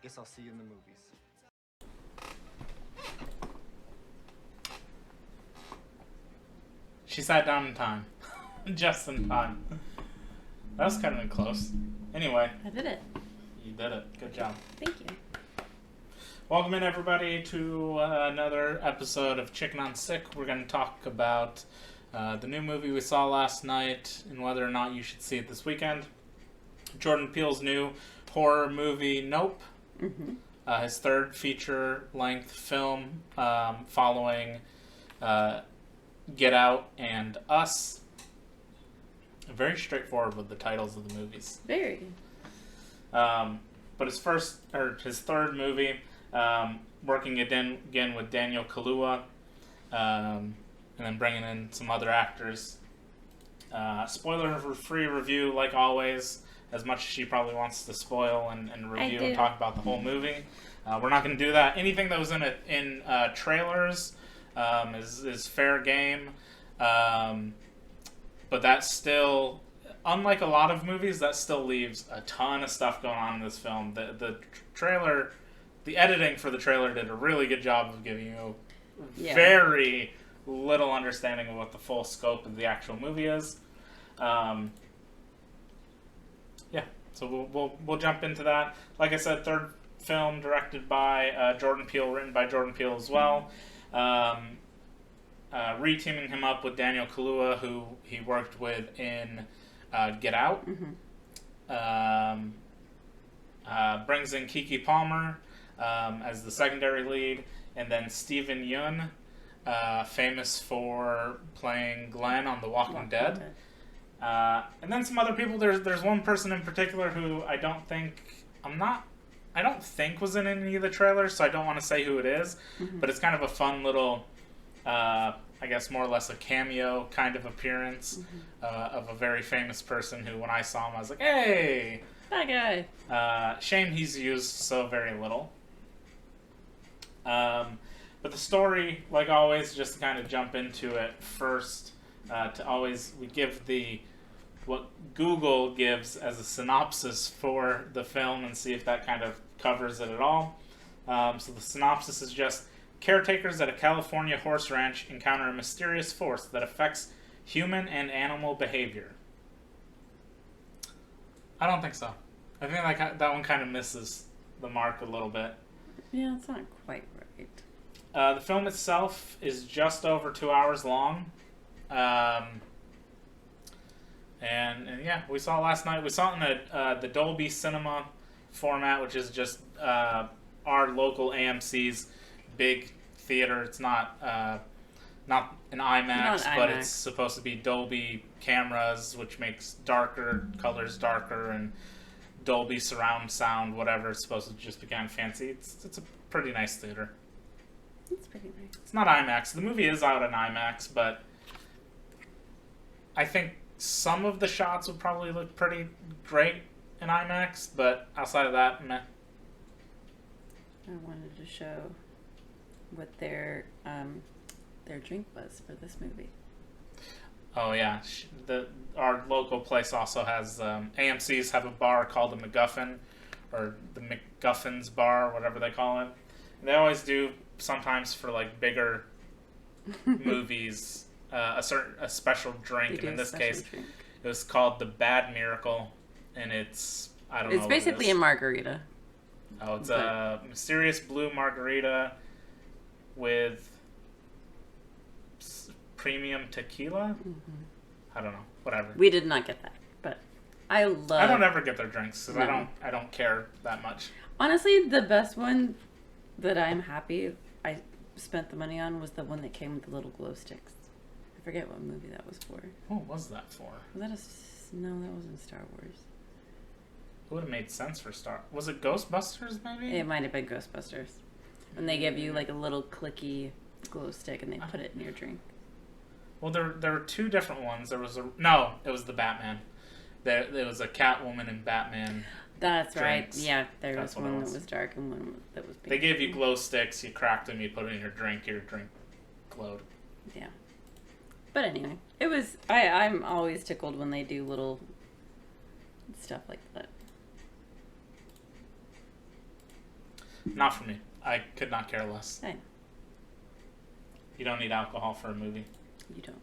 Guess I'll see you in the movies. She sat down in time. Just in time. That was kind of close. Anyway. I did it. You did it. Good job. Thank you. Welcome in, everybody, to another episode of Chicken on Sick. We're going to talk about the new movie we saw last night and whether or not you should see it this weekend. Jordan Peele's new horror movie, Nope. Mm-hmm. His third feature-length film following Get Out and Us. Very straightforward with the titles of the movies. Very. But his third movie, working again with Daniel Kaluuya, and then bringing in some other actors. Spoiler-free review, like always, as much as she probably wants to spoil and review and talk about the whole movie. We're not going to do that. Anything that was in trailers is fair game. But that still, unlike a lot of movies, that still leaves a ton of stuff going on in this film. The trailer, the editing for the trailer did a really good job of giving you very little understanding of what the full scope of the actual movie is. So we'll jump into that. Like I said, third film directed by Jordan Peele, written by Jordan Peele as well. Re-teaming him up with Daniel Kaluuya, who he worked with in Get Out. Mm-hmm. Brings in Keke Palmer as the secondary lead, and then Steven Yeun, famous for playing Glenn on The Walking Dead. And then some other people. There's one person in particular who I don't think was in any of the trailers, so I don't want to say who it is. Mm-hmm. But it's kind of a fun little, I guess more or less a cameo kind of appearance of a very famous person who, when I saw him, I was like, hey! That guy! Shame he's used so very little. But the story, like always, just to kind of jump into it first, we give what Google gives as a synopsis for the film and see if that kind of covers it at all. So the synopsis is just, caretakers at a California horse ranch encounter a mysterious force that affects human and animal behavior. I don't think so. I think that one kind of misses the mark a little bit. Yeah, it's not quite right. The film itself is just over 2 hours long. And yeah, we saw it last night. We saw it in the Dolby Cinema format, which is just our local AMC's big theater. It's not an IMAX, but it's supposed to be Dolby cameras, which makes colors darker, and Dolby surround sound, whatever. It's supposed to just be kind of fancy. It's a pretty nice theater. It's pretty nice. It's not IMAX. The movie is out in IMAX, but I think some of the shots would probably look pretty great in IMAX, but outside of that, meh. I wanted to show what their drink was for this movie. Oh yeah, our local place also has AMC's have a bar called the MacGuffin, or the McGuffin's Bar, whatever they call it. And they always do sometimes for like bigger movies. A special drink, and in this case, it was called the Bad Miracle, and it's It's basically a margarita. Oh, it's a mysterious blue margarita with premium tequila. Mm-hmm. I don't know, whatever. We did not get that, but I don't ever get their drinks because I don't care that much. Honestly, the best one that I'm happy I spent the money on was the one that came with the little glow sticks. I forget what movie that was for. What was that for? Was that no, that wasn't Star Wars. It would have made sense for Was it Ghostbusters, maybe? It might have been Ghostbusters. And they give you like a little clicky glow stick and they put it in your drink. Well, there were two different ones. It was the Batman. There was a Catwoman and Batman. That's drinks. right. Yeah, there was one that was dark and one that was pink. They gave you glow sticks. You cracked them. You put it in your drink glowed. Yeah. But anyway, it was. I'm always tickled when they do little stuff like that. Not for me. I could not care less. I know. You don't need alcohol for a movie. You don't.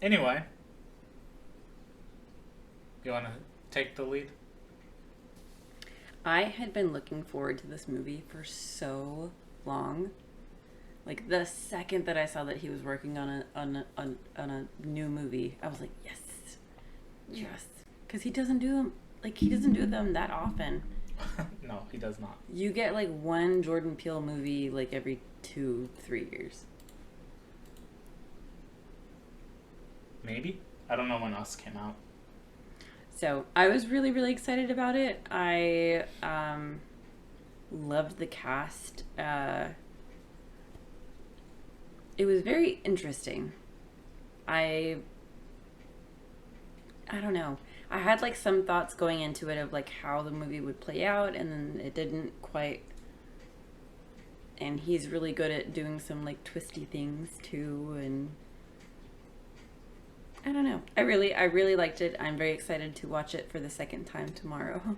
Anyway, you want to take the lead? I had been looking forward to this movie for so long. Like the second that I saw that he was working on a new movie, I was like, yes, because he doesn't do them that often. No, he does not. You get like one Jordan Peele movie like every 2-3 years. Maybe. I don't know when Us came out. So I was really, really excited about it. I loved the cast. It was very interesting. I don't know. I had like some thoughts going into it of like how the movie would play out, and then it didn't quite. And he's really good at doing some like twisty things too, and I don't know. I really liked it. I'm very excited to watch it for the second time tomorrow.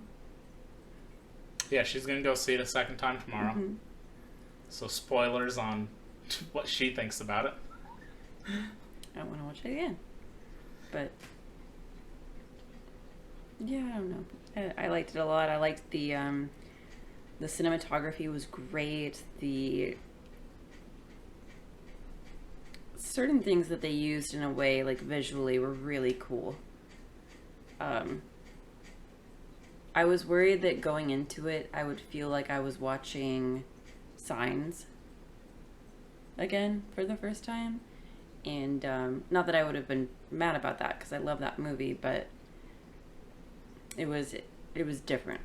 Yeah, she's gonna go see it a second time tomorrow. Mm-hmm. So spoilers on what she thinks about it. I want to watch it again, but yeah, I don't know. I liked it a lot. I liked the cinematography was great. The certain things that they used in a way like visually were really cool. I was worried that going into it, I would feel like I was watching Signs again for the first time. And not that I would have been mad about that, because I love that movie, but it was different.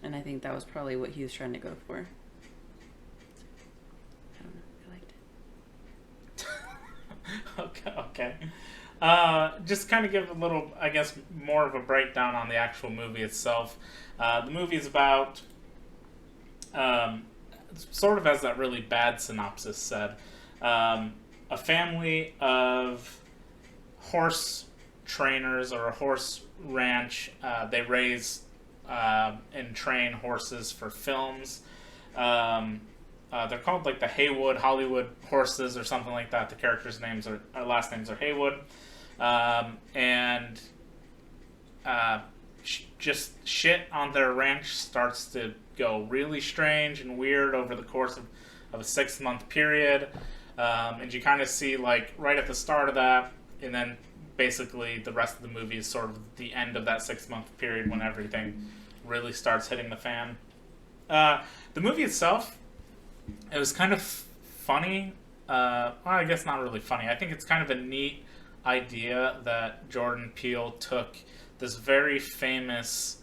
And I think that was probably what he was trying to go for. I don't know. I liked it. Okay. Just kind of give a little, I guess, more of a breakdown on the actual movie itself. The movie is about, sort of as that really bad synopsis said, a family of horse trainers or a horse ranch. They raise and train horses for films. They're called like the Haywood Hollywood horses or something like that. The characters' names are last names are Haywood, and just shit on their ranch starts to go really strange and weird over the course of a 6-month period, and you kind of see like right at the start of that, and then basically the rest of the movie is sort of the end of that 6-month period when everything really starts hitting the fan. The movie itself, it was kind of funny. Well, I guess not really funny. I think it's kind of a neat idea that Jordan Peele took this very famous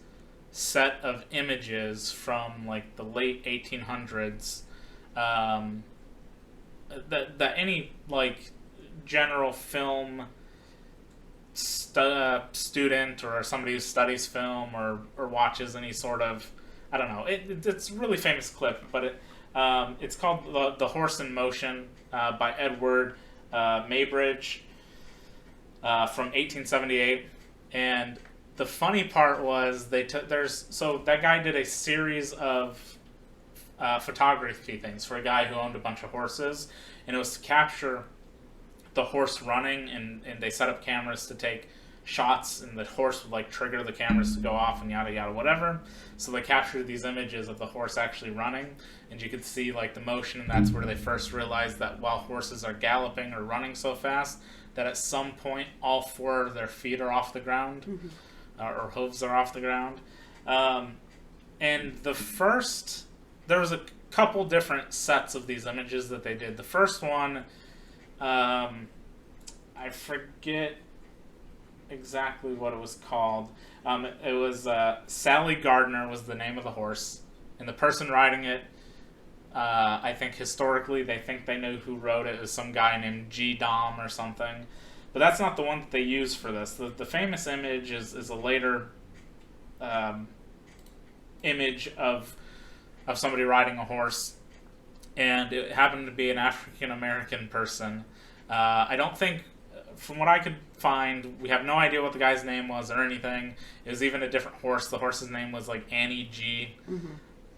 set of images from like the late 1800s that any like general film student or somebody who studies film or watches any sort of, I don't know, it's a really famous clip, but it's called The Horse in Motion by Edward Maybridge from 1878. And the funny part was so that guy did a series of photography things for a guy who owned a bunch of horses, and it was to capture the horse running, and they set up cameras to take shots, and the horse would like trigger the cameras to go off and yada yada whatever. So they captured these images of the horse actually running, and you could see like the motion, and that's where they first realized that while horses are galloping or running so fast, that at some point all 4 of their feet are off the ground, Mm-hmm. or hooves are off the ground. And there was a couple different sets of these images that they did. The first one, I forget exactly what it was called. It was Sally Gardner was the name of the horse, and the person riding it, I think historically they think they know who rode it. It was some guy named G. Dom or something, but that's not the one that they used for this. The famous image is a later image of somebody riding a horse, and it happened to be an African American person. I don't think from what I could find, we have no idea what the guy's name was or anything. It was even a different horse. The horse's name was like Annie G. Mm-hmm.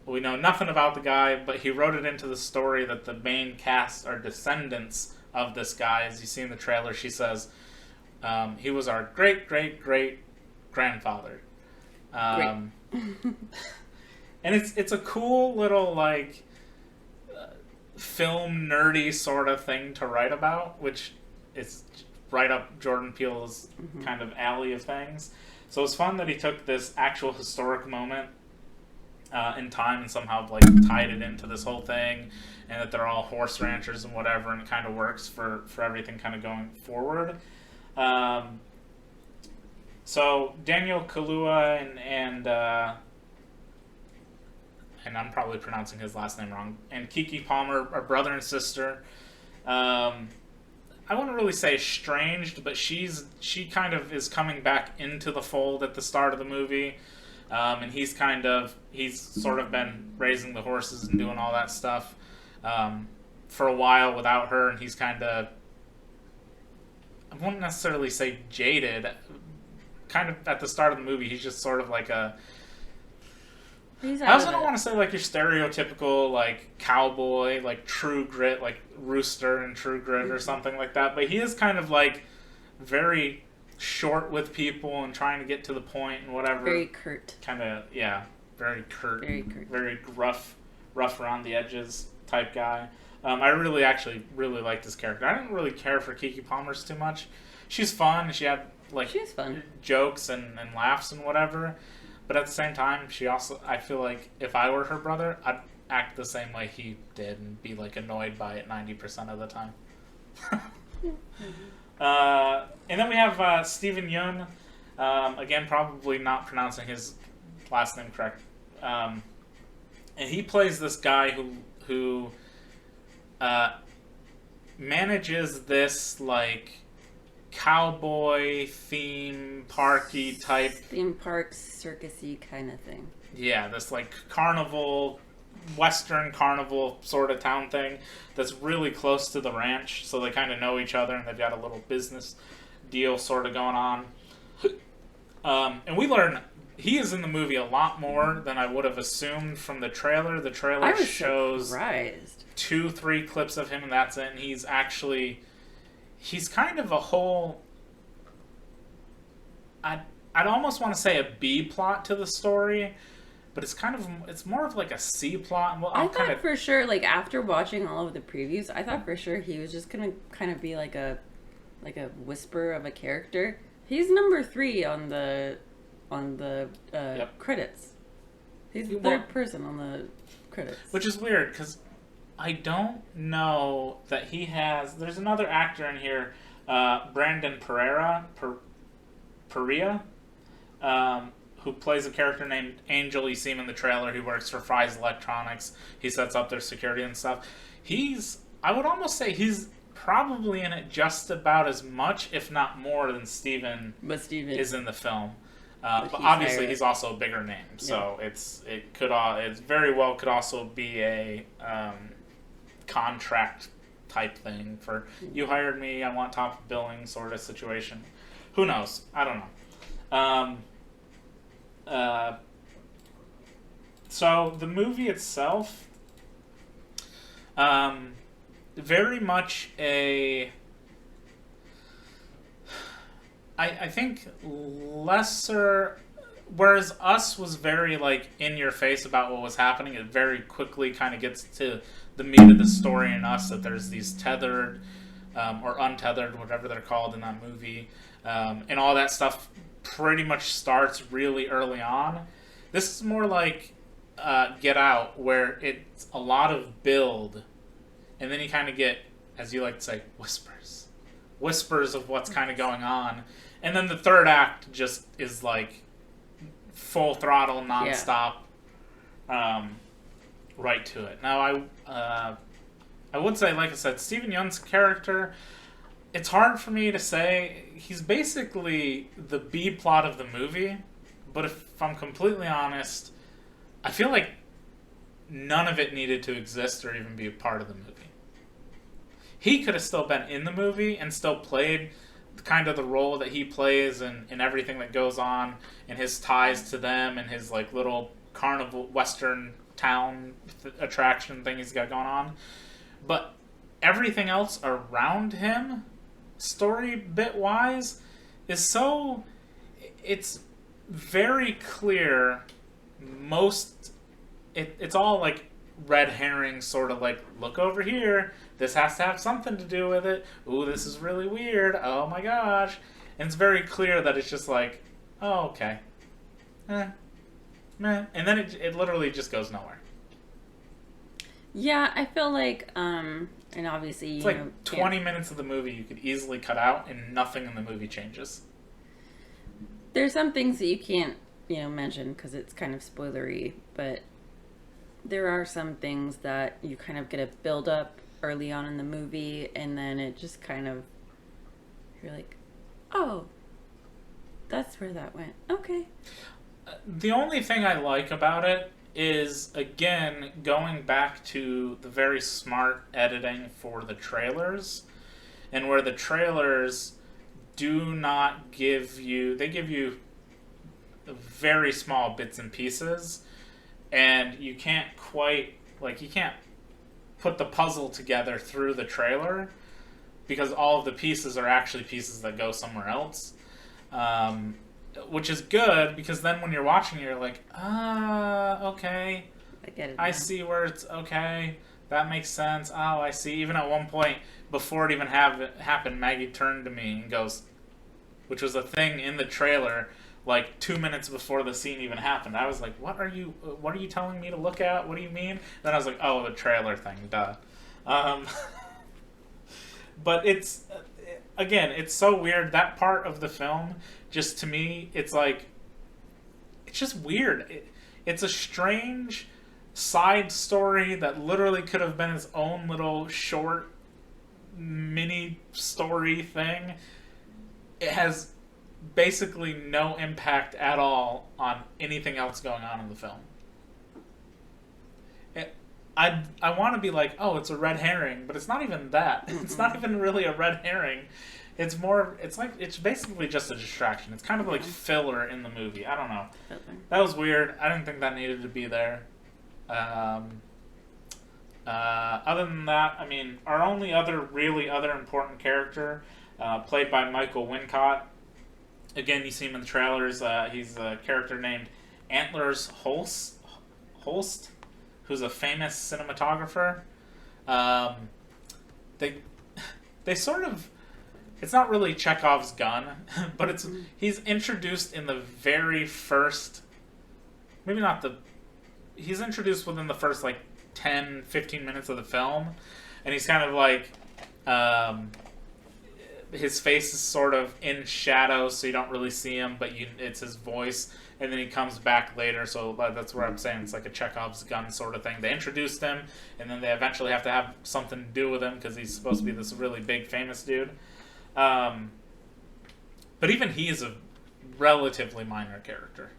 We know nothing about the guy, but he wrote it into the story that the main cast are descendants of this guy. As you see in the trailer, she says he was our great great great grandfather. And it's a cool little like film nerdy sort of thing to write about, which is right up Jordan Peele's kind of alley of things. So it's fun that he took this actual historic moment in time and somehow like tied it into this whole thing, and that they're all horse ranchers and whatever, and it kind of works for everything kind of going forward. So Daniel Kaluuya and I'm probably pronouncing his last name wrong, and Kiki Palmer are brother and sister. I wouldn't really say estranged, but she kind of is coming back into the fold at the start of the movie. And he's sort of been raising the horses and doing all that stuff for a while without her, and he's kind of, I wouldn't necessarily say jaded. Kind of at the start of the movie, he's just sort of like a, I also don't want to say like your stereotypical like cowboy, like True Grit, like Rooster and True Grit or something like that, but he is kind of like very short with people and trying to get to the point and whatever. Very curt. Kind of, yeah, very curt. Very curt. Very rough around the edges type guy. I really liked his character. I didn't really care for Keke Palmer's too much. She's fun. She had like fun jokes and laughs and whatever. But at the same time, I feel like if I were her brother, I'd act the same way he did and be like annoyed by it 90% of the time. And then we have Steven Yeun. Again, probably not pronouncing his last name correct. And he plays this guy who manages this like cowboy theme parky type, theme park circusy kind of thing. Yeah, this like carnival, western carnival sort of town thing that's really close to the ranch, so they kind of know each other and they've got a little business deal sort of going on. And we learn he is in the movie a lot more than I would have assumed from the trailer. The trailer shows surprised. 2-3 clips of him and that's it. And he's kind of a whole, I'd almost want to say a B plot to the story, but it's more of like a C plot. Well, I thought for sure, like after watching all of the previews, I thought for sure he was just gonna kind of be like a whisper of a character. He's number 3 on the credits. He's the third person on the credits, which is weird because I don't know that he has. There's another actor in here, Brandon Perea, who plays a character named Angel. You see him in the trailer. He works for Fry's Electronics. He sets up their security and stuff. I would almost say he's probably in it just about as much, if not more, than Steven is in the film. But obviously he's also a bigger name, so it very well could also be a contract type thing for you hired me, I want top billing sort of situation. Who knows? I don't know. So the movie itself, very much I think lesser, whereas Us was very like in your face about what was happening, it very quickly kind of gets to the meat of the story in Us, that there's these tethered or untethered, whatever they're called in that movie, and all that stuff pretty much starts really early on. This is more like Get Out, where it's a lot of build, and then you kind of get, as you like to say, whispers of what's kind of going on. And then the third act just is like full throttle, nonstop, right to it. Now, I would say, like I said, Steven Yeun's character, it's hard for me to say. He's basically the B plot of the movie, but if I'm completely honest, I feel like none of it needed to exist or even be a part of the movie. He could have still been in the movie and still played kind of the role that he plays and everything that goes on and his ties to them and his like little carnival western town attraction thing he's got going on. But everything else around him, story bit wise, is so, it's very clear. It's all like red herring, sort of like, look over here, this has to have something to do with it. Ooh, this is really weird. Oh my gosh. And it's very clear that it's just like, oh, okay. Meh. And then it literally just goes nowhere. Yeah, I feel like, and obviously, it's like 20 minutes of the movie you could easily cut out and nothing in the movie changes. There's some things that you can't, mention because it's kind of spoilery, but there are some things that you kind of get a build up early on in the movie, and then it just kind of, you're like, oh, that's where that went. Okay. The only thing I like about it is, again, going back to the very smart editing for the trailers, and where the trailers do not give you, they give you very small bits and pieces, and you can't quite, you can't put the puzzle together through the trailer, because all of the pieces are actually pieces that go somewhere else. Which is good, because then when you're watching, you're like, okay. I get it. I see where it's okay. That makes sense. Oh, I see. Even at one point, before it even happened, Maggie turned to me and goes, which was a thing in the trailer, 2 minutes before the scene even happened. I was like, what are you telling me to look at? What do you mean? Then I was like, oh, the trailer thing, duh. But it's, again, it's so weird. That part of the film, just to me, it's just weird. It's a strange side story that literally could have been its own little short mini story thing. It has basically no impact at all on anything else going on in the film. I want to be like, oh, it's a red herring, but it's not even that. It's not even really a red herring. It's more, it's basically just a distraction. It's kind of like filler in the movie. I don't know. That was weird. I didn't think that needed to be there. Other than that, I mean, our only other important character, played by Michael Wincott. Again, you see him in the trailers. He's a character named Antlers Holst, who's a famous cinematographer. They sort of, it's not really Chekhov's gun, but he's introduced in the very first, he's introduced within the first 10, 15 minutes of the film, and he's kind of his face is sort of in shadow, so you don't really see him, but it's his voice, and then he comes back later, so that's where I'm saying it's like a Chekhov's gun sort of thing. They introduced him, and then they eventually have to have something to do with him, because he's supposed to be this really big, famous dude. But even he is a relatively minor character.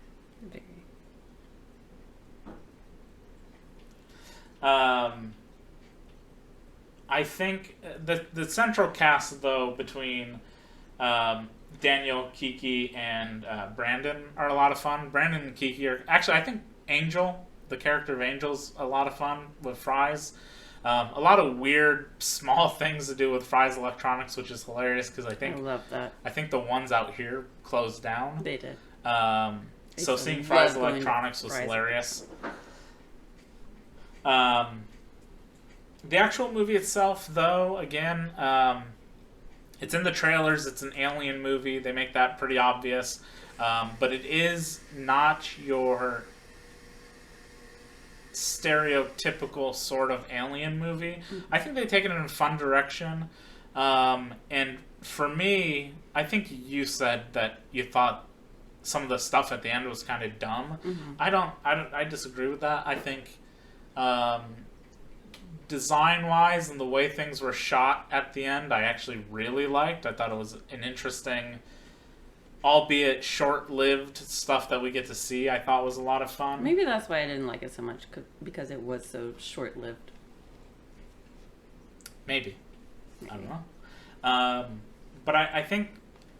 I think the central cast, though, between Daniel, Kiki, and Brandon are a lot of fun. Brandon and Kiki are... Actually, I think Angel, the character of Angel's a lot of fun with Fry's. A lot of weird, small things to do with Fry's Electronics, which is hilarious, because I love that. I think the ones out here closed down. They did. So seeing Fry's Electronics was hilarious. The actual movie itself, though, again, it's in the trailers. It's an alien movie. They make that pretty obvious. But it is not your stereotypical sort of alien movie. I think they take it in a fun direction. And for me, I think you said that you thought some of the stuff at the end was kind of dumb. Mm-hmm. I disagree with that. I think design-wise and the way things were shot at the end, I actually really liked. I thought it was an interesting, albeit short-lived stuff that we get to see. I thought was a lot of fun. Maybe that's why I didn't like it so much, because it was so short-lived. Maybe. I don't know. But I think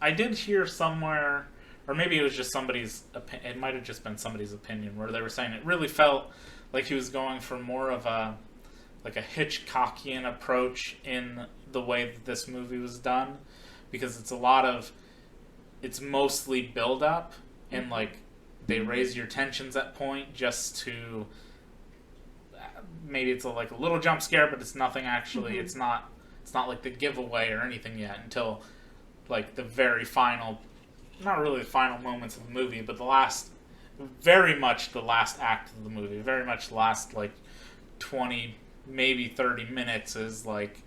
I did hear somewhere, or maybe it was just it might have just been somebody's opinion, where they were saying it really felt like he was going for more of a Hitchcockian approach in the way that this movie was done, because it's mostly build up, and like they raise your tensions at point just to maybe it's like a little jump scare, but it's nothing actually. It's not like the giveaway or anything yet until like the very final, not really the final moments of the movie, but very much the last act of the movie, very much the last like 20, maybe 30 minutes is like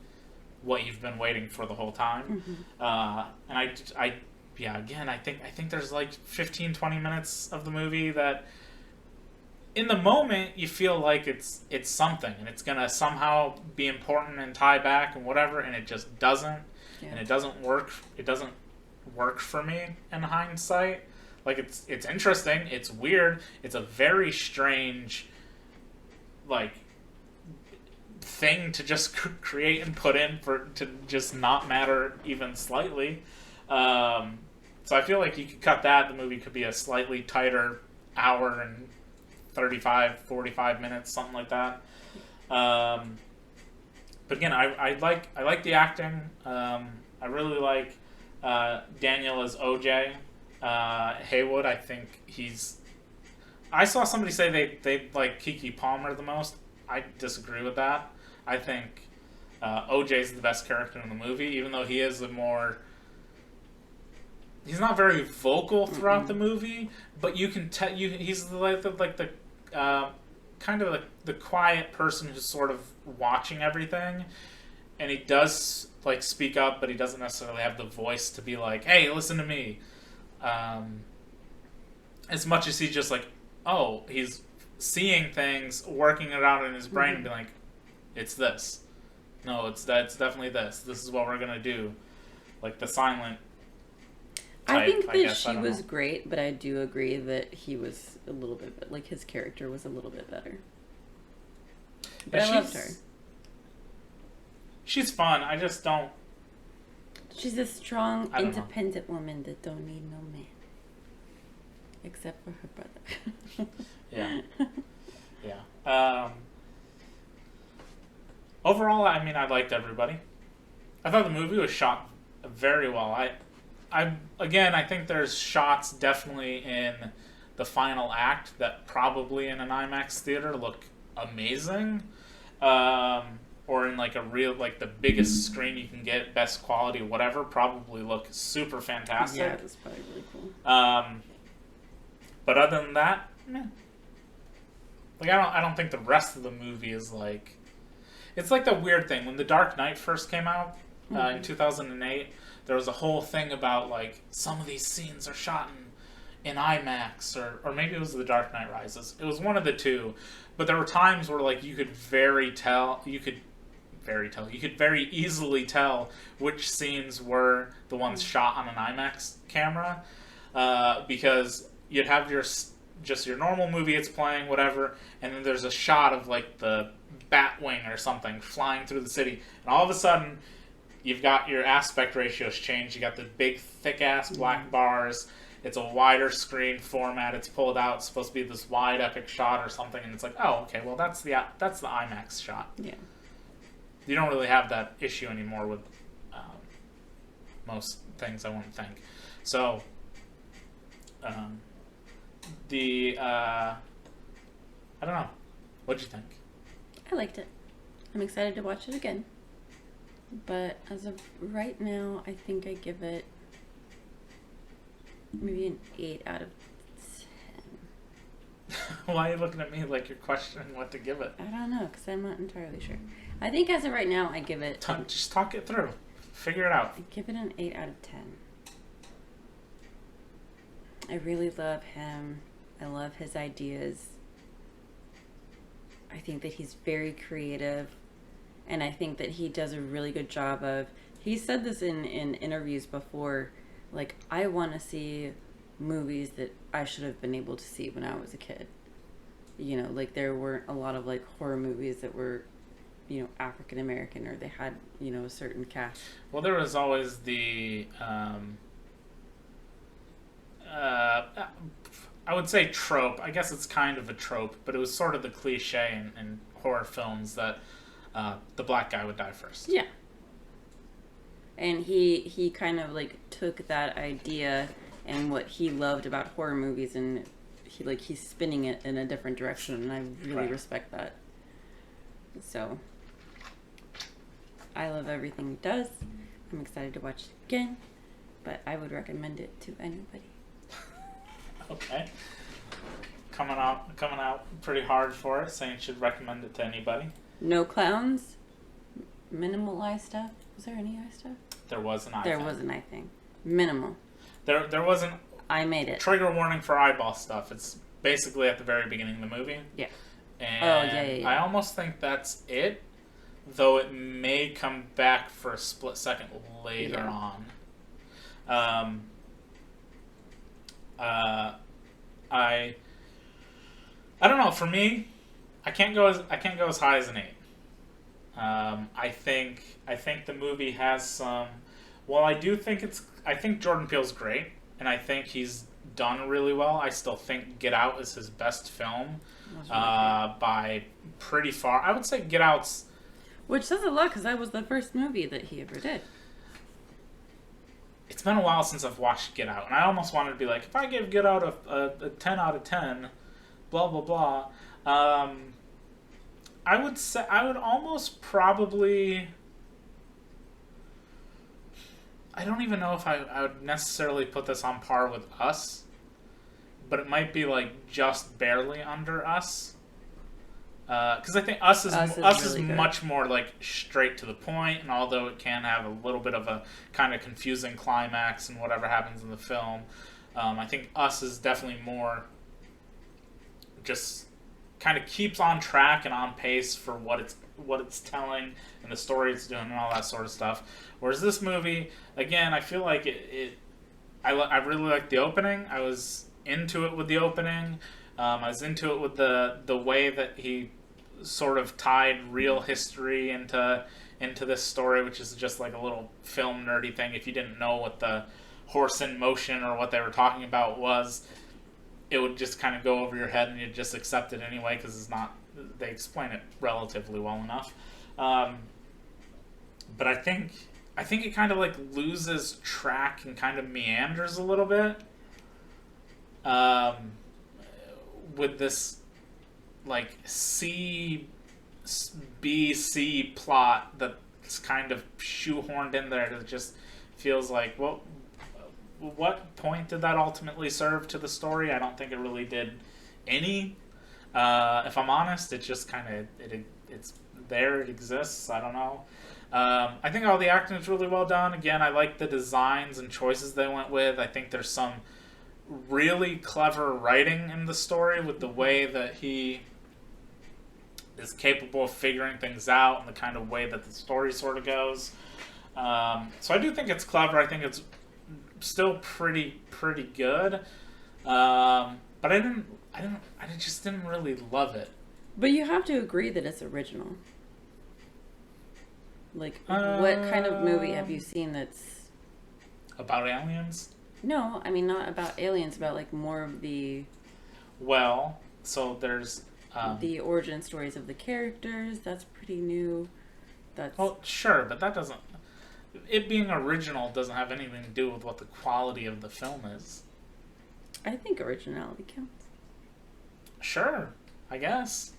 what you've been waiting for the whole time. And I think there's like 15, 20 minutes of the movie that in the moment you feel like it's something and it's gonna somehow be important and tie back and whatever, and it just doesn't. And it doesn't work for me in hindsight. Like it's interesting, it's weird, it's a very strange like thing to just create and put in to just not matter even slightly. So I feel like you could cut that. The movie could be a slightly tighter hour and 35, 45 minutes, something like that. But again, I like the acting. I really like Daniel as OJ. Haywood, I think I saw somebody say they like Keke Palmer the most. I disagree with that. I think OJ is the best character in the movie, even though he is he's not very vocal throughout the movie, but you can tell he's like the kind of the quiet person who's sort of watching everything, and he does like speak up, but he doesn't necessarily have the voice to be like, "Hey, listen to me." As much as he's just like, he's seeing things, working it out in his brain, and be like, "It's this. No, that's definitely this. This is what we're gonna do." Like the silent type, I think that guess. she was great, but I do agree that he was a little bit, like his character was a little bit better. But I loved her. She's fun. I just don't. She's a strong, independent woman that don't need no man, except for her brother. Yeah. Overall, I mean, I liked everybody. I thought the movie was shot very well. I think there's shots definitely in the final act that probably in an IMAX theater look amazing. Or in like a real, like the biggest screen you can get, best quality, whatever, probably look super fantastic. Yeah, that's probably really cool. But other than that, meh. Like I don't think the rest of the movie is like. It's like the weird thing when The Dark Knight first came out in 2008. There was a whole thing about like some of these scenes are shot in IMAX or maybe it was The Dark Knight Rises. It was one of the two, but there were times where like you could very easily tell which scenes were the ones shot on an IMAX camera, because you'd have your normal movie it's playing, whatever, and then there's a shot of like the Batwing or something flying through the city, and all of a sudden you've got your aspect ratios changed. You got the big thick ass black bars. It's a wider screen format. It's pulled out. It's supposed to be this wide epic shot or something, and it's like, oh, okay, well that's the IMAX shot. Yeah. You don't really have that issue anymore with most things, I wouldn't think. So, I don't know. What'd you think? I liked it. I'm excited to watch it again. But as of right now, I think I give it maybe an 8 out of 10. Why are you looking at me like you're questioning what to give it? I don't know, because I'm not entirely sure. I think as of right now, I give it... Just talk it through. Figure it out. I give it an 8 out of 10. I really love him. I love his ideas. I think that he's very creative. And I think that he does a really good job of... He said this in interviews before. Like, I want to see movies that I should have been able to see when I was a kid. You know, like there weren't a lot of like horror movies that were, you know, African American or they had, you know, a certain cast. Well, there was always the I would say trope. I guess it's kind of a trope, but it was sort of the cliche in horror films that the black guy would die first. Yeah. And he kind of like took that idea and what he loved about horror movies, and he's spinning it in a different direction, and I really respect that. So I love everything he does. I'm excited to watch it again, but I would recommend it to anybody. Okay. Coming out pretty hard for it, saying should recommend it to anybody. No clowns, minimal eye stuff. Was there any eye stuff? There was an eye There thing. was an eye thing. Minimal. There wasn't. I made it. Trigger warning for eyeball stuff. It's basically at the very beginning of the movie. Yeah. And yeah. I almost think that's it, though it may come back for a split second later on. I don't know. For me, I can't go as high as an 8. I think the movie has some. Well, I think Jordan Peele's great, and I think he's done really well. I still think Get Out is his best film by pretty far. I would say Get Out's. Which says a lot because that was the first movie that he ever did. It's been a while since I've watched Get Out, and I almost wanted to be like, if I give Get Out a 10 out of 10, blah blah blah. I would almost probably. I don't even know if I would necessarily put this on par with Us, but it might be like just barely under Us. Because I think Us is really much more like straight to the point, and although it can have a little bit of a kind of confusing climax and whatever happens in the film, I think Us is definitely more just kind of keeps on track and on pace for what it's telling and the story it's doing and all that sort of stuff. Whereas this movie, again, I feel like I really liked the opening. I was into it with the opening. I was into it with the way that he sort of tied real history into this story, which is just like a little film nerdy thing. If you didn't know what the horse in motion or what they were talking about was, it would just kind of go over your head and you'd just accept it anyway because it's not. They explain it relatively well enough. But I think it kind of like loses track and kind of meanders a little bit. With this like B, C plot that's kind of shoehorned in there that just feels like, well, what point did that ultimately serve to the story? I don't think it really did any. If I'm honest, it's just kind of it's there, it exists. I don't know. I think all the acting is really well done. Again, I like the designs and choices they went with. I think there's some really clever writing in the story with the way that he is capable of figuring things out and the kind of way that the story sort of goes. So I do think it's clever. I think it's still pretty good. But I just didn't really love it. But you have to agree that it's original. Like, what kind of movie have you seen that's about aliens? No, I mean not about aliens, about like more of the. Well, so there's the origin stories of the characters. That's pretty new. That's. Well, sure, but that doesn't. It being original doesn't have anything to do with what the quality of the film is. I think originality counts. Sure, I guess.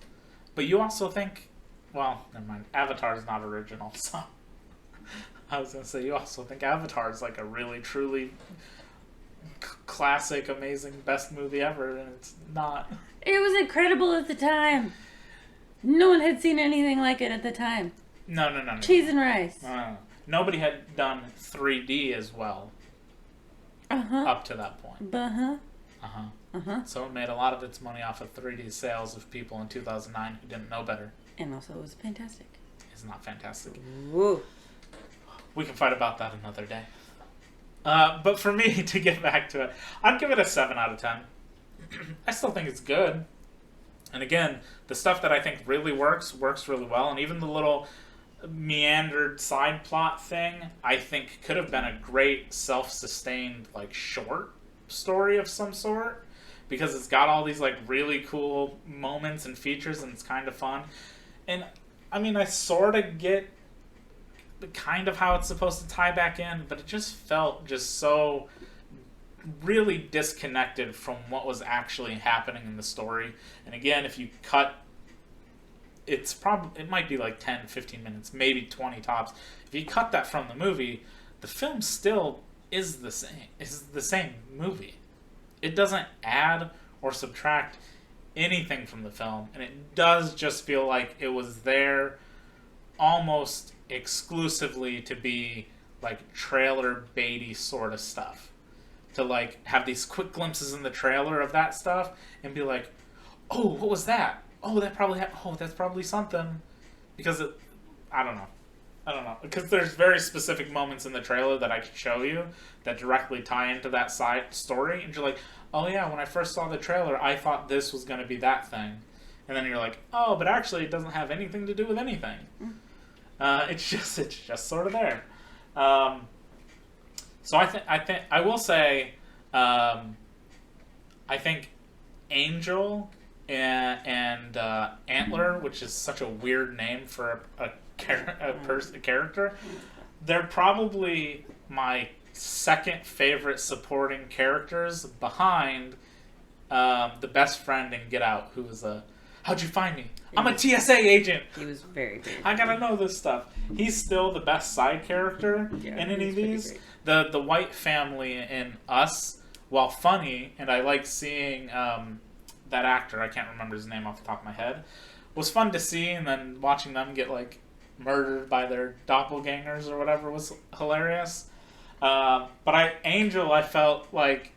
But you also think, well, never mind. Avatar is not original, so I was gonna say you also think Avatar is like a really truly classic, amazing, best movie ever, and it's not. It was incredible at the time. No one had seen anything like it at the time. No. Cheese and rice. Nobody had done 3D as well. Up to that point. So it made a lot of its money off of 3D sales of people in 2009 who didn't know better. And also it was fantastic. It's not fantastic. Whoa. We can fight about that another day. But for me, to get back to it, I'd give it a 7 out of 10. I still think it's good. And again, the stuff that I think really works really well. And even the little meandered side plot thing, I think could have been a great self-sustained like short story of some sort, because it's got all these like really cool moments and features, and it's kind of fun. And I mean, I sort of get kind of how it's supposed to tie back in, but it just felt just so really disconnected from what was actually happening in the story. And again, if you cut, it might be like 10, 15 minutes, maybe 20 tops. If you cut that from the movie, the film still is the same movie. It doesn't add or subtract anything from the film, and it does just feel like it was there almost exclusively to be like trailer baity sort of stuff, to like have these quick glimpses in the trailer of that stuff and be like, oh, what was that? Oh, that probably oh, that's probably something. Because I don't know, because there's very specific moments in the trailer that I could show you that directly tie into that side story, and you're like, oh yeah, when I first saw the trailer, I thought this was going to be that thing, and then you're like, oh, but actually, it doesn't have anything to do with anything. It's just sort of there. So I will say, I think Angel and Antler, which is such a weird name for a character, they're probably my second favorite supporting characters behind the best friend in Get Out, who was how'd you find me? I'm a TSA agent. He was very I gotta know this stuff. He's still the best side character in any of these. The white family in Us, while funny, and I like seeing that actor, I can't remember his name off the top of my head, was fun to see, and then watching them get like murdered by their doppelgangers or whatever was hilarious. But Angel, I felt like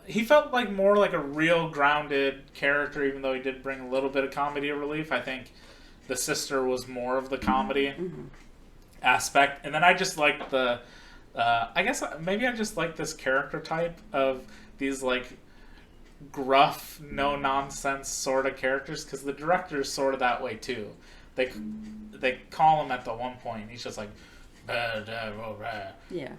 he felt like more like a real grounded character, even though he did bring a little bit of comedy relief. I think the sister was more of the comedy aspect, and then I just liked the I guess maybe I just like this character type of these like gruff, no nonsense sort of characters, because the director is sort of that way too. They call him at the one point, and he's just like, yeah,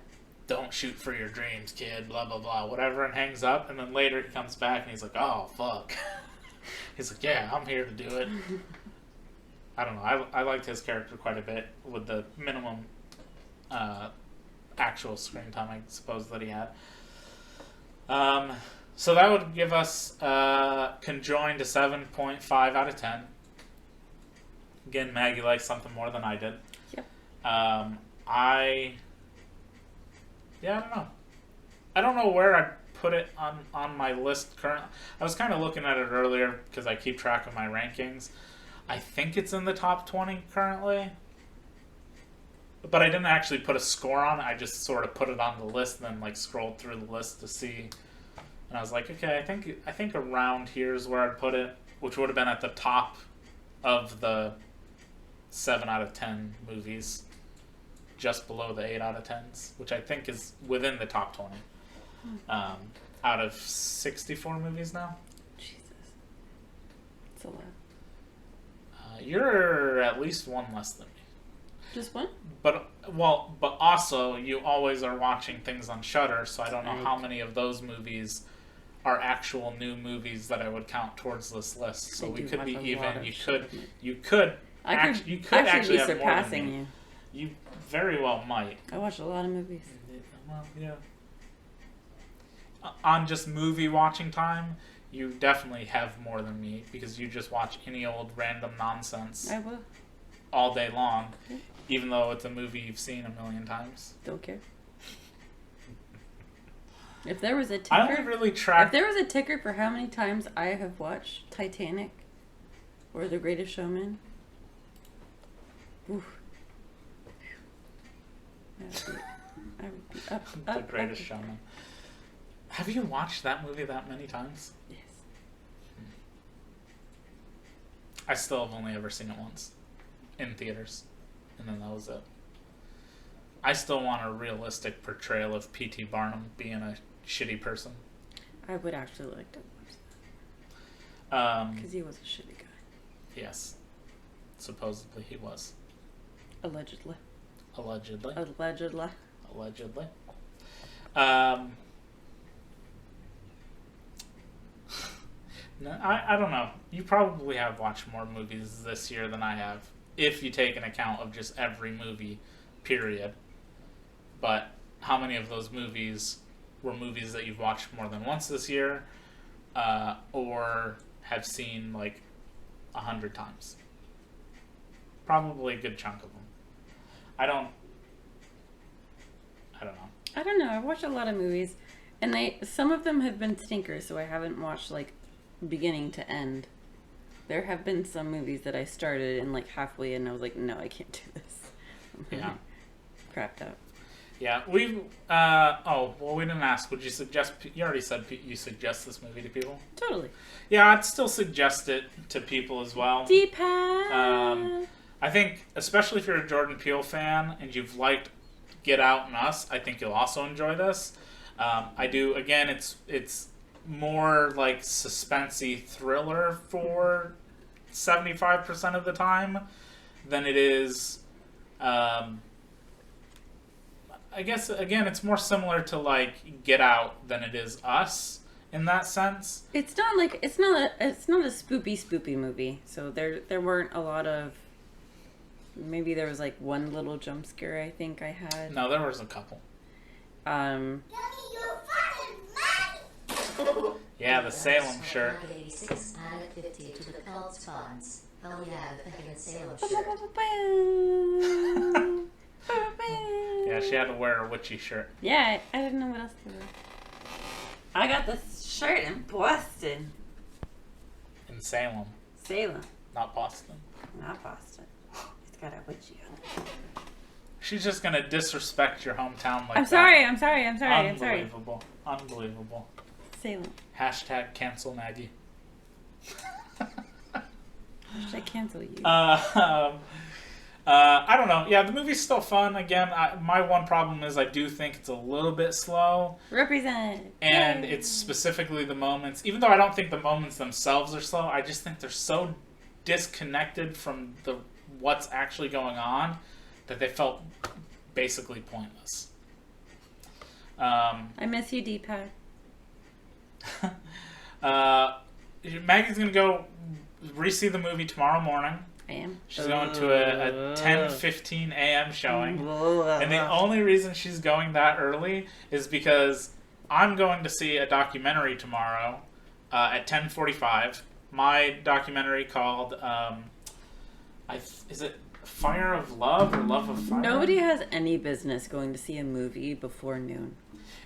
don't shoot for your dreams, kid, blah blah blah, whatever, and hangs up. And then later he comes back and he's like, oh fuck. He's like, yeah, I'm here to do it. I don't know, I liked his character quite a bit with the minimum actual screen time I suppose that he had. So that would give us Conjoined a 7.5 out of 10. Again, Maggie likes something more than I did. Yep. I don't know. I don't know where I put it on my list currently. I was kind of looking at it earlier because I keep track of my rankings. I think it's in the top 20 currently. But I didn't actually put a score on it. I just sort of put it on the list and then like scrolled through the list to see. And I was like, okay, I think around here is where I'd put it, which would have been at the top of the 7 out of 10 movies, just below the 8 out of 10s, which I think is within the top 20 out of 64 movies now. Jesus, it's a lot. You're at least one less than me. Just one? But also you always are watching things on Shudder, so I don't know how many of those movies are actual new movies that I would count towards this list. So we could be even. You could actually be have surpassing more than you. You very well might. I watch a lot of movies. Well, yeah. On just movie watching time, you definitely have more than me, because you just watch any old random nonsense. I will. All day long, even though it's a movie you've seen a million times. Don't care. If there was a ticker, I only really track. If there was a ticker for how many times I have watched Titanic or The Greatest Showman, oof. I would be up. The Greatest Showman. Have you watched that movie that many times? Yes. I still have only ever seen it once. In theaters. And then that was it. I still want a realistic portrayal of P.T. Barnum being a shitty person. I would actually like to watch that. Because he was a shitty guy. Yes. Supposedly he was. Allegedly. Allegedly. Allegedly. Allegedly. No, I don't know. You probably have watched more movies this year than I have, if you take an account of just every movie, period. But how many of those movies were movies that you've watched more than once this year, or have seen like 100 times? Probably a good chunk of them. I don't know. I don't know. I've watched a lot of movies, and some of them have been stinkers, so I haven't watched like beginning to end. There have been some movies that I started and like halfway in, I was like, no, I can't do this. Yeah. Crapped out. Yeah, we didn't ask. Would you suggest? You already said you suggest this movie to people. Totally. Yeah, I'd still suggest it to people as well. D-pad. I think, especially if you're a Jordan Peele fan and you've liked Get Out and Us, I think you'll also enjoy this. I do. Again, it's more like suspensey thriller for 75% of the time than it is. I guess again, it's more similar to like Get Out than it is Us in that sense. It's not a spoopy movie. So there weren't a lot of. Maybe there was like one little jump scare I think I had. No, there was a couple. Yeah, the Salem shirt. 86 out of 50 to the cult spawns. Hell yeah, the fucking Salem shirt. Yeah, she had to wear a witchy shirt. Yeah, I didn't know what else to do. I got this shirt in Boston. In Salem. Salem. Not Boston. Not Boston. It's got a witchy on it. She's just gonna disrespect your hometown like I'm that. sorry. Unbelievable. Unbelievable. Salem. Hashtag cancel Maggie. Should I cancel you? I don't know. Yeah, the movie's still fun. Again, my one problem is I do think it's a little bit slow. Represent. And Yay. it's specifically the moments. Even though I don't think the moments themselves are slow, I just think they're so disconnected from what's actually going on that they felt basically pointless. I miss you, D-pad. Maggie's going to go re-see the movie tomorrow morning. I am. She's going to a 10:15 a.m. showing. And the only reason she's going that early is because I'm going to see a documentary tomorrow at 10:45. My documentary called, is it Fire of Love or Love of Fire? Nobody has any business going to see a movie before noon.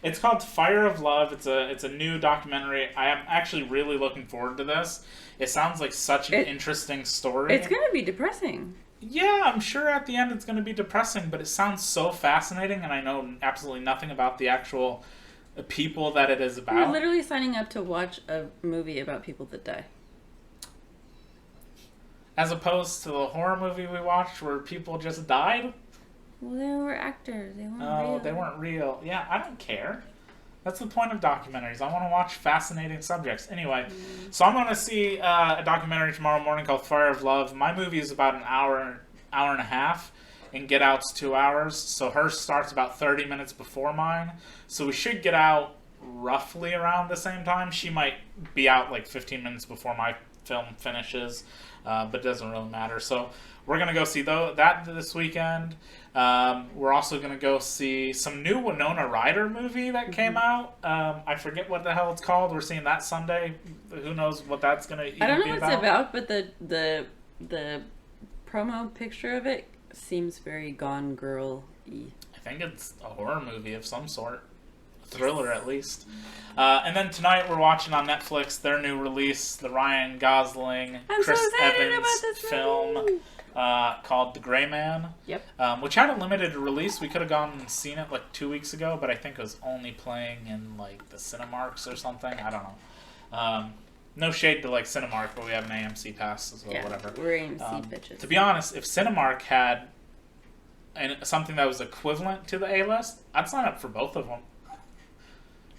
It's called Fire of Love. It's a new documentary. I am actually really looking forward to this. It sounds like such an interesting story. It's going to be depressing. Yeah, I'm sure at the end it's going to be depressing, but it sounds so fascinating, and I know absolutely nothing about the actual people that it is about. You're literally signing up to watch a movie about people that die. As opposed to the horror movie we watched where people just died? Well, they were actors. They weren't real. Oh, they weren't real. Yeah, I don't care. That's the point of documentaries. I want to watch fascinating subjects. Anyway, so I'm going to see a documentary tomorrow morning called Fire of Love. My movie is about an hour and a half, and Get Out's 2 hours. So hers starts about 30 minutes before mine. So we should get out roughly around the same time. She might be out like 15 minutes before my film finishes, but it doesn't really matter. So we're going to go see that this weekend. We're also going to go see some new Winona Ryder movie that came out. I forget what the hell it's called. We're seeing that Sunday. Who knows what that's going to even be about. I don't know what it's about, but the promo picture of it seems very Gone Girl-y. I think it's a horror movie of some sort. Thriller, at least. And then tonight we're watching on Netflix their new release, the Ryan Gosling, Chris Evans film called The Gray Man. Yep. Which had a limited release. We could have gone and seen it like 2 weeks ago, but I think it was only playing in like the Cinemarks or something. I don't know. No shade to like Cinemark, but we have an AMC pass as well, whatever. We're AMC bitches. To be honest, if Cinemark had something that was equivalent to the A-list, I'd sign up for both of them.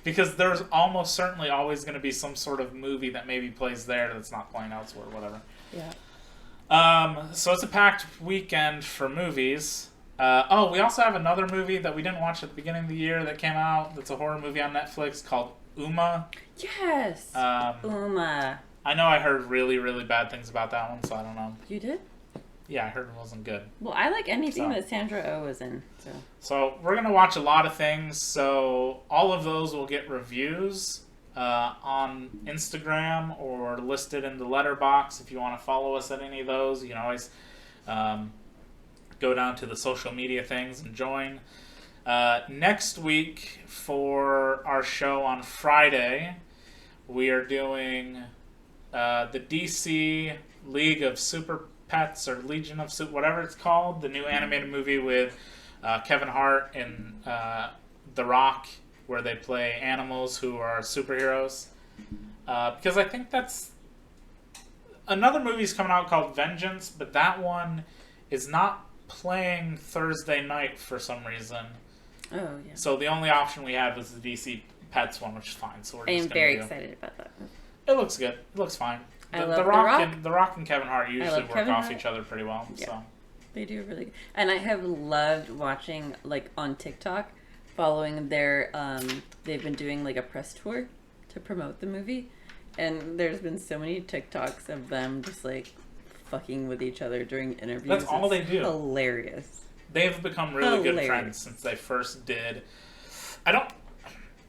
Because there's almost certainly always going to be some sort of movie that maybe plays there that's not playing elsewhere, whatever. Yeah. So it's a packed weekend for movies. We also have another movie that we didn't watch at the beginning of the year that came out. That's a horror movie on Netflix called Uma. Yes. Uma. I know I heard really, really bad things about that one, so I don't know. You did? Yeah, I heard it wasn't good. Well, I like anything So- that Sandra Oh was in. So we're going to watch a lot of things, so all of those will get reviews on Instagram or listed in the letterbox. If you want to follow us at any of those, you can always go down to the social media things and join. Next week for our show on Friday, we are doing the DC League of Super Pets or Legion of Super, whatever it's called, the new animated movie with Kevin Hart and The Rock, where they play animals who are superheroes. Because I think that's another movie's coming out called Vengeance, but that one is not playing Thursday night for some reason. Oh, yeah. So the only option we had was the DC Pets one, which is fine. So we're I just am gonna very do. excited about that. It looks good. It looks fine. I love The The Rock Rock. and The Rock and Kevin Hart usually work Kevin off Hart. each other pretty well. Yeah. So They do really good. And I have loved watching, like, on TikTok, following their, they've been doing, like, a press tour to promote the movie. And there's been so many TikToks of them just, like, fucking with each other during interviews. That's all It's they do. Hilarious. they've become really good Hilarious. friends since they first did.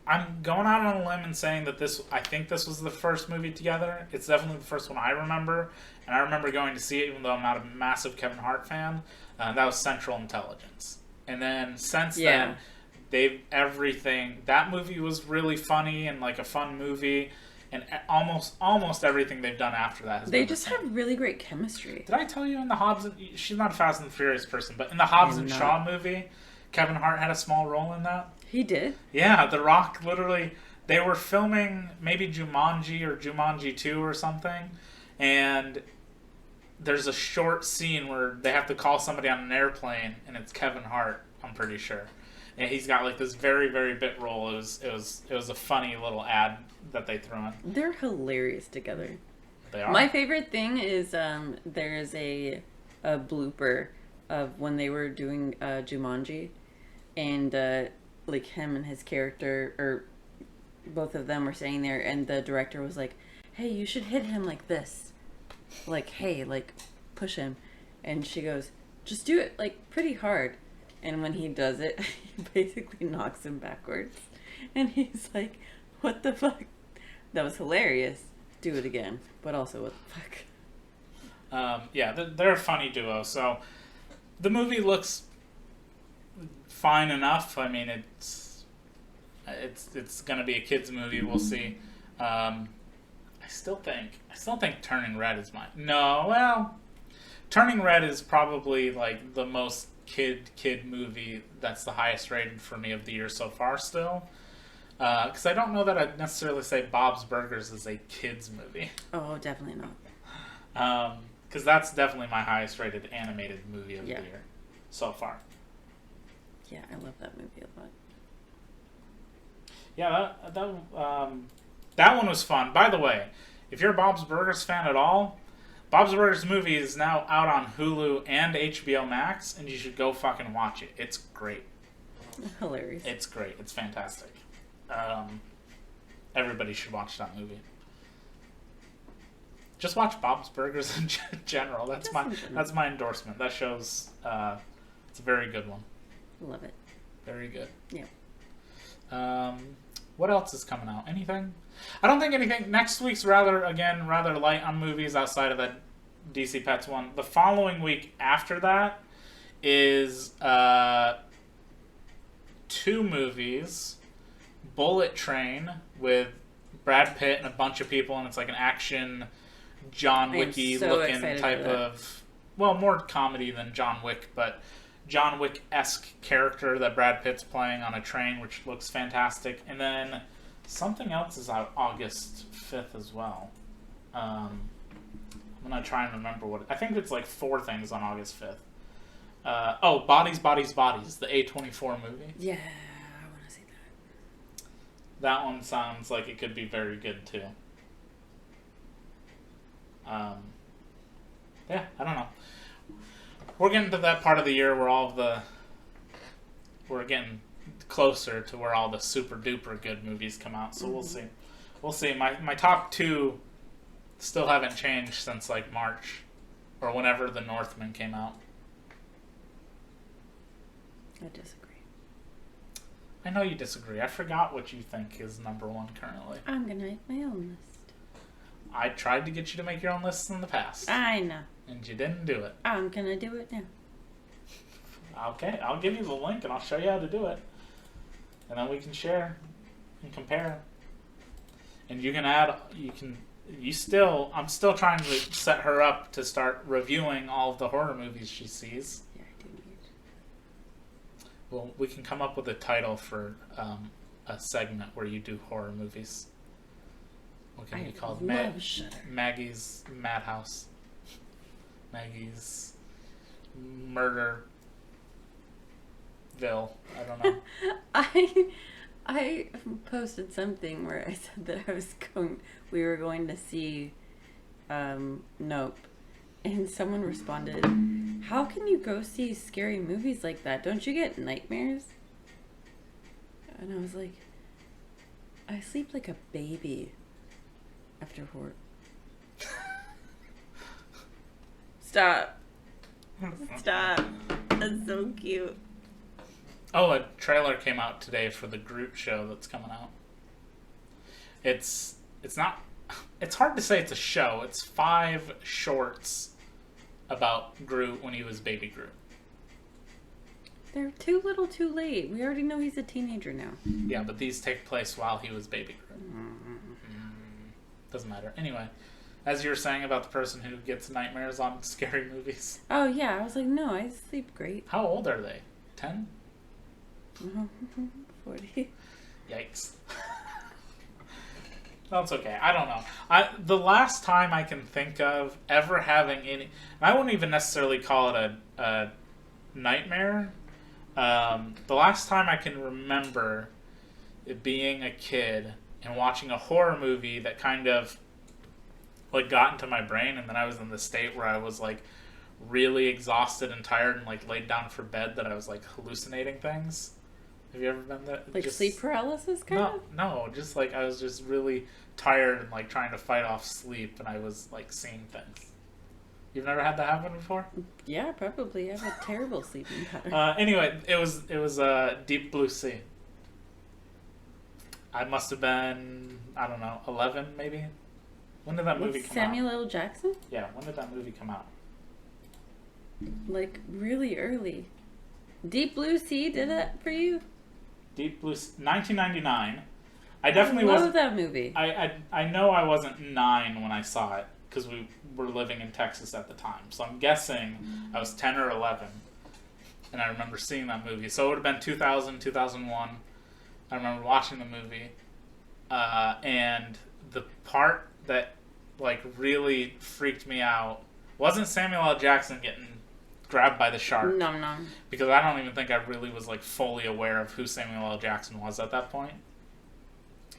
I'm going out on a limb and saying that I think this was the first movie together. It's definitely the first one I remember. And I remember going to see it even though I'm not a massive Kevin Hart fan. That was Central Intelligence. And then since then, that movie was really funny and like a fun movie. And almost everything they've done after that has They been just the same. have really great chemistry. Did I tell you in the Hobbs and... She's not a Fast and Furious person, but in the Hobbs and not. Shaw movie, Kevin Hart had a small role in that. He did? Yeah, The Rock literally... They were filming maybe Jumanji or Jumanji 2 or something, and there's a short scene where they have to call somebody on an airplane, and it's Kevin Hart, I'm pretty sure. And he's got like this very, very bit role. It was a funny little ad that they threw in. They're hilarious together. They are. My favorite thing is there's a blooper of when they were doing Jumanji, and like him and his character, or both of them were sitting there, and the director was like, "Hey, you should hit him like this, like hey, like push him," and she goes, "Just do it like pretty hard," and when he does it, he basically knocks him backwards, and he's like, "What the fuck?" That was hilarious. Do it again, but also what the fuck. Yeah, they're a funny duo. So the movie looks fine enough. I mean, it's gonna be a kids movie. We'll see. I still think Turning Red is mine. No, well, Turning Red is probably like the most kid movie that's the highest rated for me of the year so far. Still. Because I don't know that I'd necessarily say Bob's Burgers is a kids movie. Oh, definitely not. Because that's definitely my highest rated animated movie of the year so far. Yeah, I love that movie a lot. Yeah, that one was fun. By the way, if you're a Bob's Burgers fan at all, Bob's Burgers movie is now out on Hulu and HBO Max, and you should go fucking watch it. It's great. Hilarious. It's great. It's fantastic. Everybody should watch that movie. Just watch Bob's Burgers in general. That's my endorsement. That show's it's a very good one. Love it. Very good. Yeah. What else is coming out? Anything? I don't think anything. Next week's rather light on movies outside of that DC Pets one. The following week after that is 2 movies. Bullet Train with Brad Pitt and a bunch of people, and it's like an action John Wicky looking type of, well, more comedy than John Wick, but John Wick-esque character that Brad Pitt's playing on a train, which looks fantastic. And then something else is out August 5th as well. I'm gonna try and remember what I think it's like 4 things on August 5th. Bodies, Bodies, Bodies, the A24 movie. Yeah, I want to see that. That one sounds like it could be very good too. Yeah, I don't know. We're getting to that part of the year where we're getting closer to where all the super duper good movies come out. So we'll see. We'll see. My top 2 Still haven't changed since like March or whenever The Northman came out. I disagree. I know you disagree. I forgot what you think is number one currently. I'm gonna make my own list. I tried to get you to make your own lists in the past. I know. And you didn't do it. I'm gonna do it now. Okay, I'll give you the link and I'll show you how to do it. And then we can share and compare. And you can add, I'm still trying to set her up to start reviewing all of the horror movies she sees. Yeah, I do need. Well, we can come up with a title for a segment where you do horror movies. What can it be called? Maggie's Madhouse. Maggie's Murderville. I don't know. I posted something where I said that we were going to see Nope. And someone responded, "How can you go see scary movies like that? Don't you get nightmares?" And I was like, I sleep like a baby after horror. Stop. Stop. That's so cute. Oh, a trailer came out today for the Groot show that's coming out. It's hard to say it's a show. It's 5 shorts about Groot when he was baby Groot. They're too little too late. We already know he's a teenager now. Yeah, but these take place while he was baby Groot. Doesn't matter. Anyway, as you were saying about the person who gets nightmares on scary movies. Oh, yeah. I was like, no, I sleep great. How old are they? 10? 40. Yikes. That's okay. I don't know. The last time I can think of ever having any... I wouldn't even necessarily call it a nightmare. The last time I can remember it being a kid and watching a horror movie that kind of like got into my brain, and then I was in the state where I was like really exhausted and tired and like laid down for bed that I was like hallucinating things. Have you ever been that? Like sleep paralysis kind of? No, just like I was just really tired and like trying to fight off sleep, and I was like seeing things. You've never had that happen before? Yeah, probably. I have a terrible sleeping pattern. Anyway, it was Deep Blue Sea. I must have been, I don't know, 11 maybe? When did that movie come out? Samuel L. Jackson? Yeah, when did that movie come out? Like really early. Deep Blue Sea did that for you? Deep Blue Sea, 1999. I definitely was. I love that movie. I know I wasn't 9 when I saw it because we were living in Texas at the time. So I'm guessing I was 10 or 11. And I remember seeing that movie. So it would have been 2000, 2001. I remember watching the movie. And the part that like really freaked me out wasn't Samuel L. Jackson getting grabbed by the shark. No. Because I don't even think I really was like fully aware of who Samuel L. Jackson was at that point.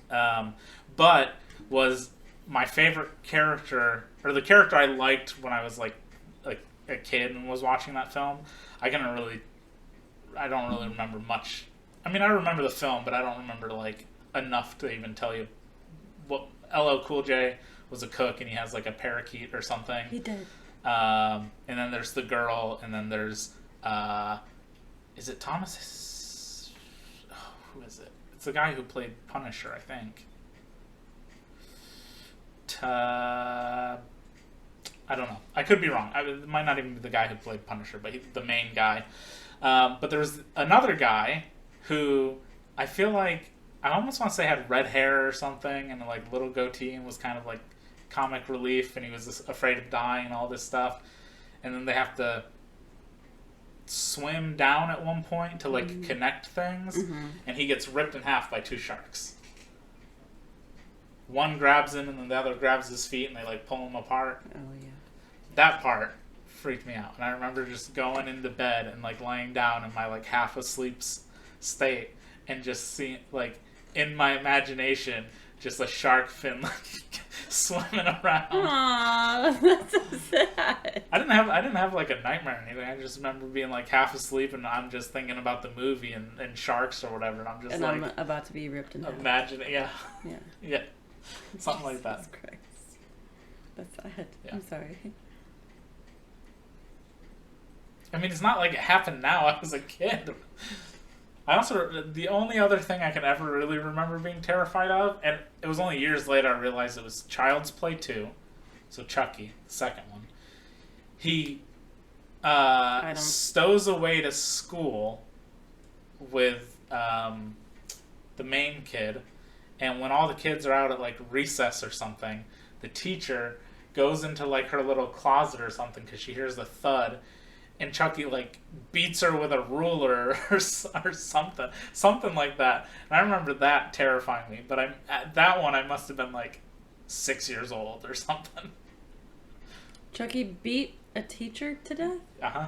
But was my favorite character, or the character I liked when I was like a kid and was watching that film. I don't really remember much. I mean, I remember the film, but I don't remember like enough to even tell you what. LL Cool J was a cook, and he has like a parakeet or something. He did. And then there's the girl, and then there's is it Thomas? Oh, who is it? It's the guy who played Punisher, I think. I don't know. I could be wrong. It might not even be the guy who played Punisher, but he's the main guy. But there's another guy who I feel like I almost want to say had red hair or something and a like little goatee and was kind of like comic relief, and he was just afraid of dying and all this stuff. And then they have to swim down at one point to like connect things, and he gets ripped in half by 2 sharks. One grabs him and then the other grabs his feet, and they like pull him apart. Oh yeah. That part freaked me out, and I remember just going into bed and like laying down in my like half asleep state and just seeing like in my imagination just a shark fin like swimming around. Aww, that's so sad. I didn't have like a nightmare or anything. I just remember being like half asleep and I'm just thinking about the movie and sharks or whatever, and I'm just and like I'm about to be ripped in half. imagining, yeah, Yeah. yeah, something like that. Jesus Christ. That's sad. Yeah. I'm sorry. I mean, it's not like it happened now. I was a kid. I also, the only other thing I can ever really remember being terrified of, and it was only years later I realized it was Child's Play 2. So Chucky, the second one. He stows away to school with the main kid, and when all the kids are out at like recess or something, the teacher goes into like her little closet or something because she hears the thud, and Chucky like beats her with a ruler or something like that. And I remember that terrifying me. But at that one I must have been like 6 years old or something. Chucky beat a teacher to death? Uh-huh.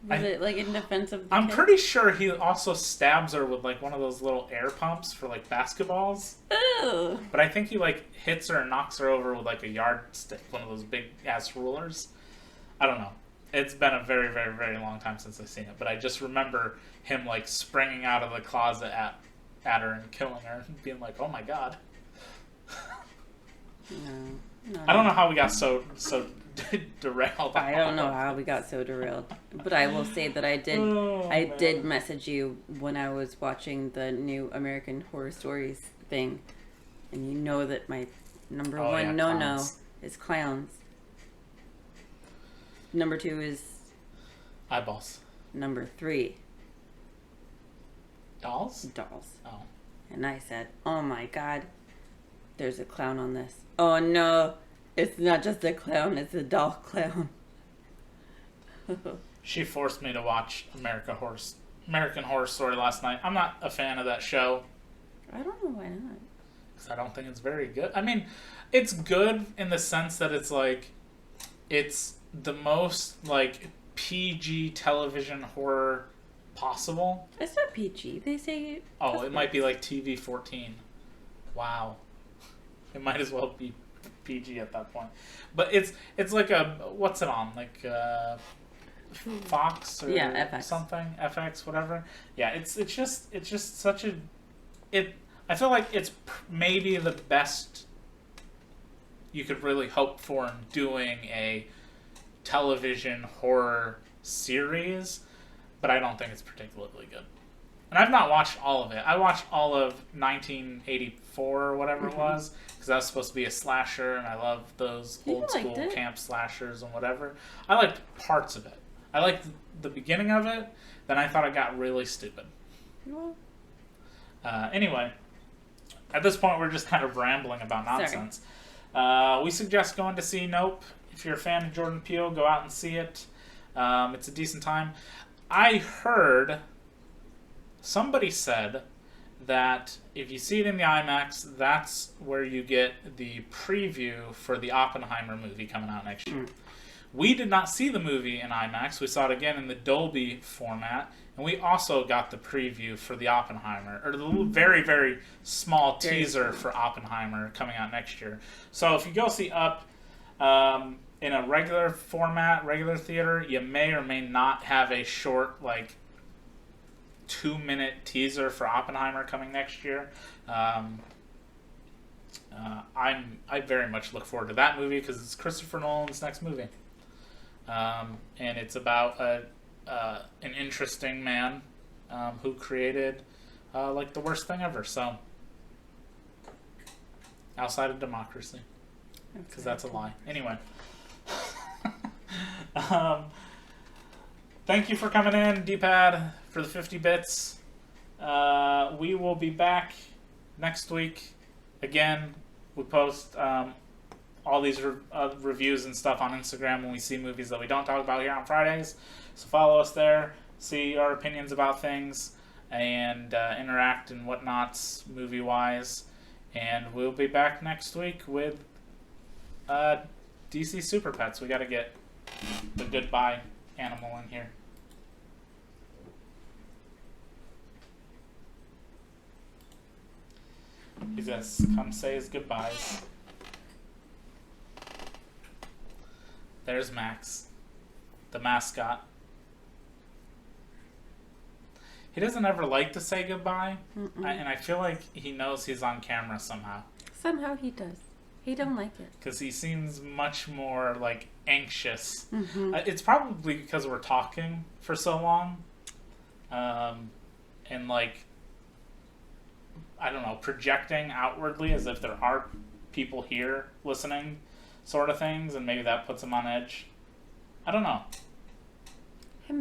Was it like in defense of the I'm kid? pretty sure he also stabs her with like one of those little air pumps for like basketballs. Ooh. But I think he like hits her and knocks her over with like a yardstick, one of those big ass rulers. I don't know. It's been a very, very, very long time since I've seen it, but I just remember him like springing out of the closet at her and killing her and being like, "Oh my god." No. I don't know how we got so derailed. I don't know how we got so derailed, but I will say that I did message you when I was watching the new American Horror Stories thing, and you know that my number one no is clowns. Number 2 is eyeballs. Number 3 Dolls. Oh, and I said, "Oh my god, there's a clown on this." Oh no. It's not just a clown, it's a doll clown. She forced me to watch American Horror Story last night. I'm not a fan of that show. I don't know why not. Because I don't think it's very good. I mean, it's good in the sense that it's like, it's the most like PG television horror possible. It's not PG. They say. Oh, it might be like TV-14. Wow. It might as well be PG at that point. But it's like a, what's it on? Like Fox or FX. something? FX, whatever. Yeah, it's just such a, I feel like it's maybe the best you could really hope for in doing a television horror series, but I don't think it's particularly good. And I've not watched all of it. I watched all of 1984 or whatever it was, because that was supposed to be a slasher, and I love those old school camp slashers and whatever. I liked parts of it. I liked the beginning of it, then I thought it got really stupid. Anyway, at this point we're just kind of rambling about nonsense. We suggest going to see Nope. If you're a fan of Jordan Peele, go out and see it. It's a decent time. I heard somebody said that if you see it in the IMAX, that's where you get the preview for the Oppenheimer movie coming out next year. We did not see the movie in IMAX. We saw it again in the Dolby format, and we also got the preview for the Oppenheimer, or the very, very small teaser for Oppenheimer coming out next year. So if you go see Up in a regular format, regular theater, you may or may not have a short, like, 2-minute teaser for Oppenheimer coming next year. I very much look forward to that movie because it's Christopher Nolan's next movie, and it's about an interesting man who created like the worst thing ever. So outside of democracy, because that's a lie. Anyway. Thank you for coming in, D-Pad, for the 50 bits. We will be back next week. Again, we post all these reviews and stuff on Instagram when we see movies that we don't talk about here on Fridays. So follow us there, see our opinions about things, and interact and whatnots movie-wise. And we'll be back next week with DC Super Pets. We got to get the goodbye animal in here. He's gonna come say his goodbyes. There's Max, the mascot. He doesn't ever like to say goodbye, and I feel like he knows he's on camera somehow. Somehow he does. He don't like it. Because he seems much more, like, anxious. Mm-hmm. It's probably because we're talking for so long. And, like, I don't know, projecting outwardly as if there are people here listening, sort of things, and maybe that puts him on edge. I don't know.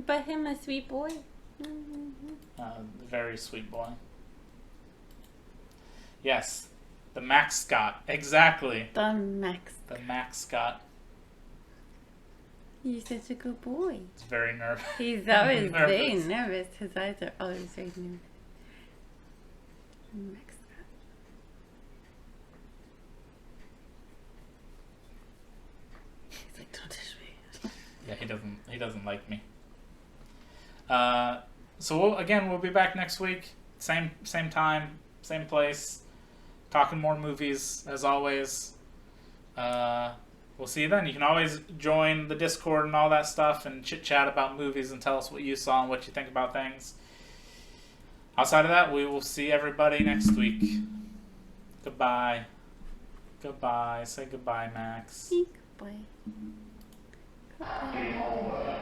But him a sweet boy. Very sweet boy. Yes, the Max Scott. Exactly. The Max. The Max Scott. He's such a good boy. He's very nervous. He's always very Nervous. nervous. His eyes are always very nervous. Max. He's like, don't touch me. Yeah, he doesn't like me. So we'll be back next week. Same time, same place. Talking more movies as always. We'll see you then. You can always join the Discord and all that stuff and chit chat about movies and tell us what you saw and what you think about things. Outside of that, we will see everybody next week. Goodbye. Goodbye. Say goodbye, Max. Goodbye. Goodbye.